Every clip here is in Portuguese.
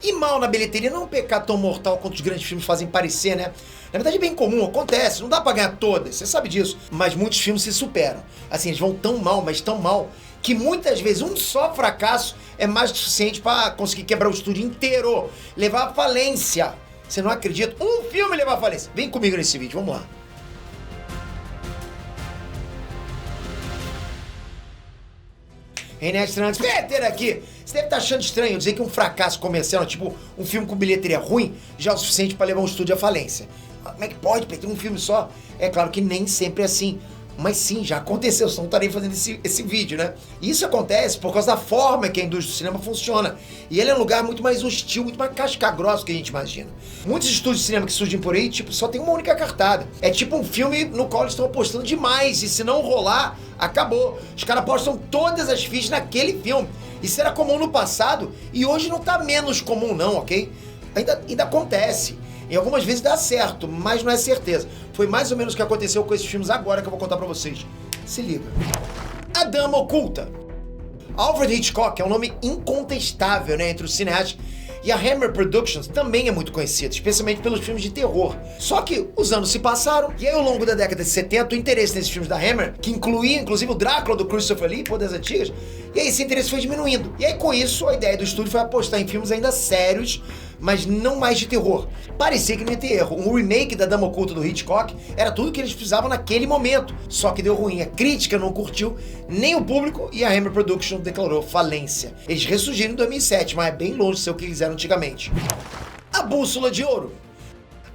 E mal na bilheteria não é um pecado tão mortal quanto os grandes filmes fazem parecer, né? Na verdade é bem comum, acontece, não dá pra ganhar todas, você sabe disso. Mas muitos filmes se superam. Assim, eles vão tão mal, mas tão mal, que muitas vezes um só fracasso é mais do que suficiente pra conseguir quebrar o estúdio inteiro, levar à falência. Você não acredita? Um filme levar à falência. Vem comigo nesse vídeo, vamos lá. René Strandes, Peter aqui. Você deve estar achando estranho eu dizer que um fracasso comercial, tipo um filme com bilheteria ruim, já é o suficiente para levar um estúdio à falência. Como é que pode, Peter? Um filme só? É claro que nem sempre é assim. Mas sim, já aconteceu, senão não estarei fazendo esse vídeo, né? E isso acontece por causa da forma que a indústria do cinema funciona. E ele é um lugar muito mais hostil, muito mais casca-grossa do que a gente imagina. Muitos estúdios de cinema que surgem por aí, tipo, só tem uma única cartada. É tipo um filme no qual eles estão apostando demais, e se não rolar, acabou. Os caras apostam todas as fichas naquele filme. Isso era comum no passado, e hoje não tá menos comum não, ok? Ainda acontece. E algumas vezes dá certo, mas não é certeza. Foi mais ou menos o que aconteceu com esses filmes agora que eu vou contar pra vocês. Se liga. A Dama Oculta. Alfred Hitchcock é um nome incontestável, né, entre os cineastas. E a Hammer Productions também é muito conhecida, especialmente pelos filmes de terror. Só que os anos se passaram, e aí ao longo da década de 70, o interesse nesses filmes da Hammer, que incluía inclusive o Drácula do Christopher Lee, pô, das antigas, e aí esse interesse foi diminuindo. E aí com isso, a ideia do estúdio foi apostar em filmes ainda sérios, mas não mais de terror. Parecia que não ia ter erro. Um remake da Dama Oculta do Hitchcock era tudo que eles precisavam naquele momento. Só que deu ruim. A crítica não curtiu, nem o público, e a Hammer Productions declarou falência. Eles ressurgiram em 2007, mas é bem longe de ser o que fizeram antigamente. A Bússola de Ouro.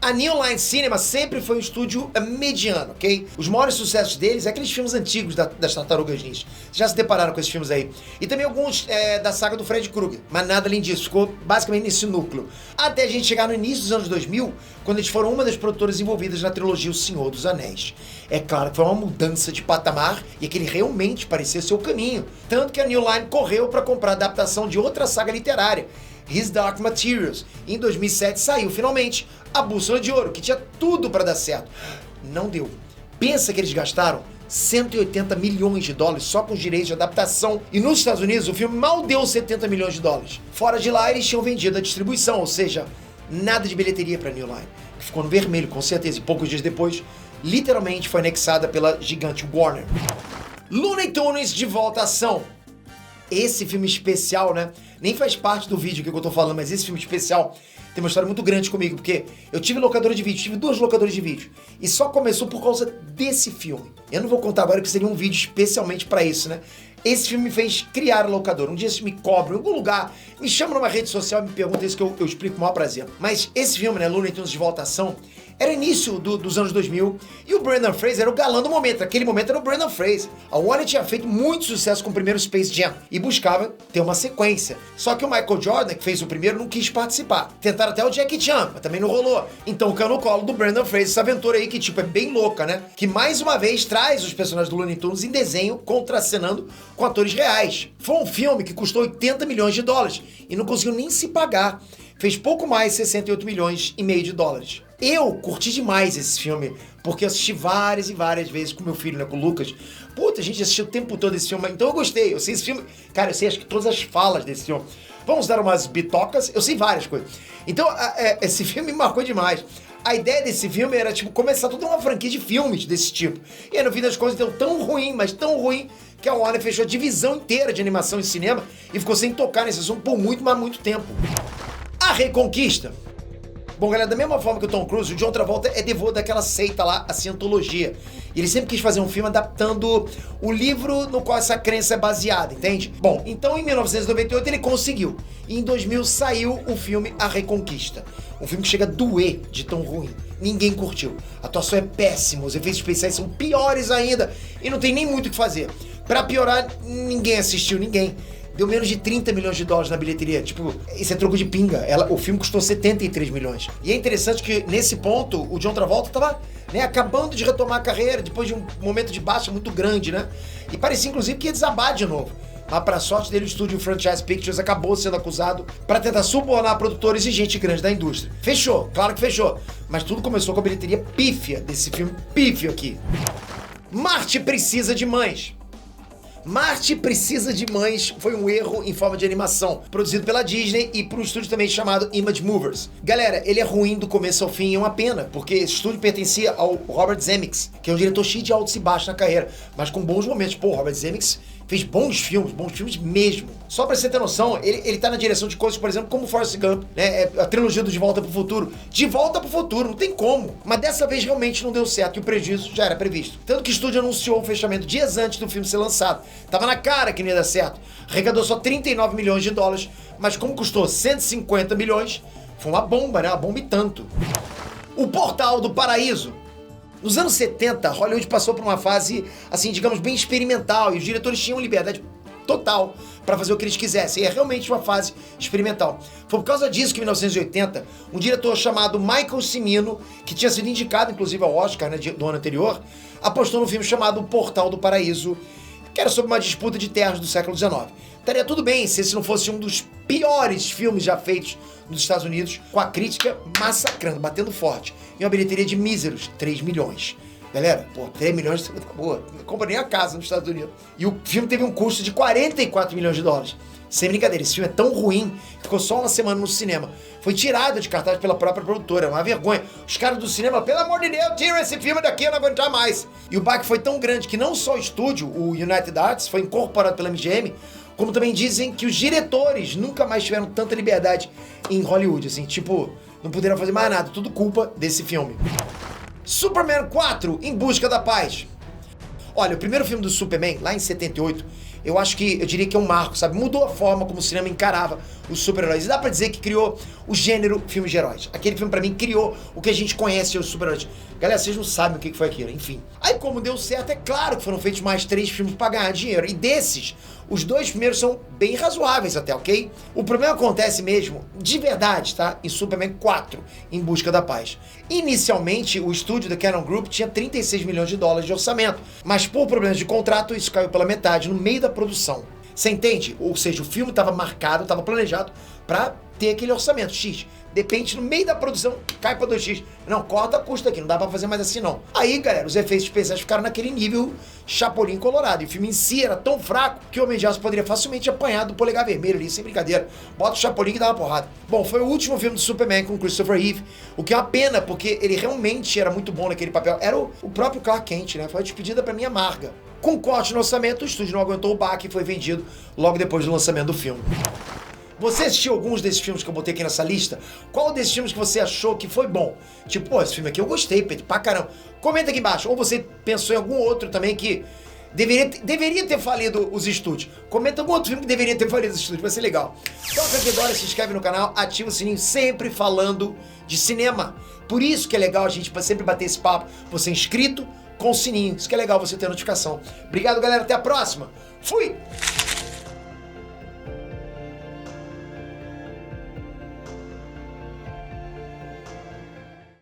A New Line Cinema sempre foi um estúdio mediano, ok? Os maiores sucessos deles é aqueles filmes antigos das Tartarugas Ninja. Vocês já se depararam com esses filmes aí. E também alguns da saga do Fred Krueger. Mas nada além disso, ficou basicamente nesse núcleo. Até a gente chegar no início dos anos 2000, quando eles foram uma das produtoras envolvidas na trilogia O Senhor dos Anéis. É claro que foi uma mudança de patamar e aquele realmente parecia ser o caminho. Tanto que a New Line correu para comprar a adaptação de outra saga literária, His Dark Materials. E em 2007 saiu finalmente A Bússola de Ouro, que tinha tudo para dar certo. Não deu. Pensa que eles gastaram 180 milhões de dólares só com os direitos de adaptação. E nos Estados Unidos o filme mal deu 70 milhões de dólares. Fora de lá eles tinham vendido a distribuição, ou seja, nada de bilheteria para New Line, que ficou no vermelho com certeza. E poucos dias depois, literalmente foi anexada pela gigante Warner. Looney Tunes de volta à ação. Esse filme especial, né? Nem faz parte do vídeo que eu tô falando, mas esse filme especial tem uma história muito grande comigo, porque eu tive locadora de vídeo, tive 2 locadoras de vídeo, e só começou por causa desse filme. Eu não vou contar agora que seria um vídeo especialmente pra isso, né? Esse filme me fez criar a locadora. Um dia vocês me cobrem em algum lugar, me chamam numa rede social e me perguntam isso que eu explico com o maior prazer. Mas esse filme, né, Looney Tunes de volta à ação, era início dos anos 2000 e o Brendan Fraser era o galã do momento. Naquele momento era o Brendan Fraser. A Warner tinha feito muito sucesso com o primeiro Space Jam e buscava ter uma sequência. Só que o Michael Jordan, que fez o primeiro, não quis participar. Tentaram até o Jackie Chan, mas também não rolou. Então caiu no colo do Brendan Fraser essa aventura aí que tipo é bem louca, né? Que mais uma vez traz os personagens do Looney Tunes em desenho, contracenando com atores reais. Foi um filme que custou 80 milhões de dólares e não conseguiu nem se pagar. Fez pouco mais 68 milhões e meio de dólares. Eu curti demais esse filme, porque eu assisti várias e várias vezes com meu filho, né, com o Lucas. Puta, a gente assistiu o tempo todo esse filme, então eu gostei. Eu sei esse filme, cara, eu sei acho que todas as falas desse filme. Vamos dar umas bitocas, eu sei várias coisas. Então, esse filme me marcou demais. A ideia desse filme era, tipo, começar toda uma franquia de filmes desse tipo. E aí, no fim das contas, deu tão ruim, mas tão ruim, que a Warner fechou a divisão inteira de animação e cinema e ficou sem tocar nesse assunto por muito, mas muito tempo. A Reconquista. Bom, galera, da mesma forma que o Tom Cruise, o John Travolta é devoto daquela seita lá, a Cientologia. E ele sempre quis fazer um filme adaptando o livro no qual essa crença é baseada, entende? Bom, então em 1998 ele conseguiu. E em 2000 saiu o filme A Reconquista. Um filme que chega a doer de tão ruim. Ninguém curtiu. A atuação é péssima, os efeitos especiais são piores ainda. E não tem nem muito o que fazer. Pra piorar, ninguém assistiu, ninguém. Deu menos de 30 milhões de dólares na bilheteria. Tipo, isso é troco de pinga. O filme custou 73 milhões. E é interessante que, nesse ponto, o John Travolta tava, né, acabando de retomar a carreira, depois de um momento de baixa muito grande, né? E parecia, inclusive, que ia desabar de novo. Mas, pra sorte dele, o estúdio Franchise Pictures acabou sendo acusado pra tentar subornar produtores e gente grande da indústria. Fechou, claro que fechou. Mas tudo começou com a bilheteria pífia desse filme pífio aqui. Marte precisa de mães. Marte Precisa de Mães foi um erro em forma de animação, produzido pela Disney e por um estúdio também chamado Image Movers. Galera, ele é ruim do começo ao fim e é uma pena, porque esse estúdio pertencia ao Robert Zemeckis, que é um diretor cheio de altos e baixos na carreira, mas com bons momentos. Pô, o Robert Zemeckis fez bons filmes mesmo. Só pra você ter noção, ele tá na direção de coisas, por exemplo, como Forrest Gump, né? A trilogia do De Volta pro Futuro. De Volta pro Futuro, não tem como. Mas dessa vez realmente não deu certo e o prejuízo já era previsto. Tanto que o estúdio anunciou o fechamento dias antes do filme ser lançado. Tava na cara que não ia dar certo. Arrecadou só 39 milhões de dólares, mas como custou 150 milhões, foi uma bomba, né? Uma bomba e tanto. O Portal do Paraíso. Nos anos 70, Hollywood passou por uma fase, assim, digamos, bem experimental, e os diretores tinham liberdade total para fazer o que eles quisessem. E é realmente uma fase experimental. Foi por causa disso que, em 1980, um diretor chamado Michael Cimino, que tinha sido indicado, inclusive, ao Oscar, né, do ano anterior, apostou no filme chamado O Portal do Paraíso, que era sobre uma disputa de terras do século XIX. Estaria tudo bem se esse não fosse um dos piores filmes já feitos nos Estados Unidos, com a crítica massacrando, batendo forte, e uma bilheteria de míseros 3 milhões. Galera, pô, 3 milhões de boa, não compra nem a casa nos Estados Unidos. E o filme teve um custo de 44 milhões de dólares. Sem brincadeira, esse filme é tão ruim, ficou só uma semana no cinema. Foi tirado de cartaz pela própria produtora, uma vergonha. Os caras do cinema, pelo amor de Deus, tira esse filme daqui, eu não aguentar mais. E o baque foi tão grande que não só o estúdio, o United Arts, foi incorporado pela MGM, como também dizem que os diretores nunca mais tiveram tanta liberdade em Hollywood, assim, tipo, não puderam fazer mais nada, tudo culpa desse filme. Superman 4, Em Busca da Paz. Olha, o primeiro filme do Superman, lá em 78, eu diria que é um marco, sabe? Mudou a forma como o cinema encarava os super-heróis. E dá pra dizer que criou o gênero filme de heróis. Aquele filme, pra mim, criou o que a gente conhece os super-heróis. Galera, vocês não sabem o que foi aquilo, enfim. Aí, como deu certo, é claro que foram feitos mais 3 filmes pra ganhar dinheiro. E desses, os 2 primeiros são bem razoáveis até, ok? O problema acontece mesmo, de verdade, tá? Em Superman 4, Em Busca da Paz. Inicialmente, o estúdio da Cannon Group tinha 36 milhões de dólares de orçamento, mas por problemas de contrato, isso caiu pela metade, no meio da produção. Você entende? Ou seja, o filme estava marcado, estava planejado para ter aquele orçamento X. De repente, no meio da produção, cai para 2x. Não, corta custo aqui, não dá para fazer mais assim não. Aí, galera, os efeitos especiais ficaram naquele nível Chapolin Colorado. E o filme em si era tão fraco que o Homem de Aço poderia facilmente apanhar do polegar vermelho ali, sem brincadeira. Bota o Chapolin que dá uma porrada. Bom, foi o último filme do Superman com Christopher Reeve, o que é uma pena, porque ele realmente era muito bom naquele papel. Era o próprio Clark Kent, né? Foi a despedida pra mim amarga. Com corte no orçamento, o estúdio não aguentou o baque e foi vendido logo depois do lançamento do filme. Você assistiu alguns desses filmes que eu botei aqui nessa lista? Qual desses filmes que você achou que foi bom? Tipo, pô, esse filme aqui eu gostei, Pedro, pra caramba. Comenta aqui embaixo. Ou você pensou em algum outro também que deveria ter falido os estúdios. Comenta algum outro filme que deveria ter falido os estúdios, vai ser legal. Toca aqui agora, se inscreve no canal, ativa o sininho, sempre falando de cinema. Por isso que é legal a gente sempre bater esse papo, você inscrito com o sininho. Isso que é legal você ter notificação. Obrigado, galera, até a próxima. Fui!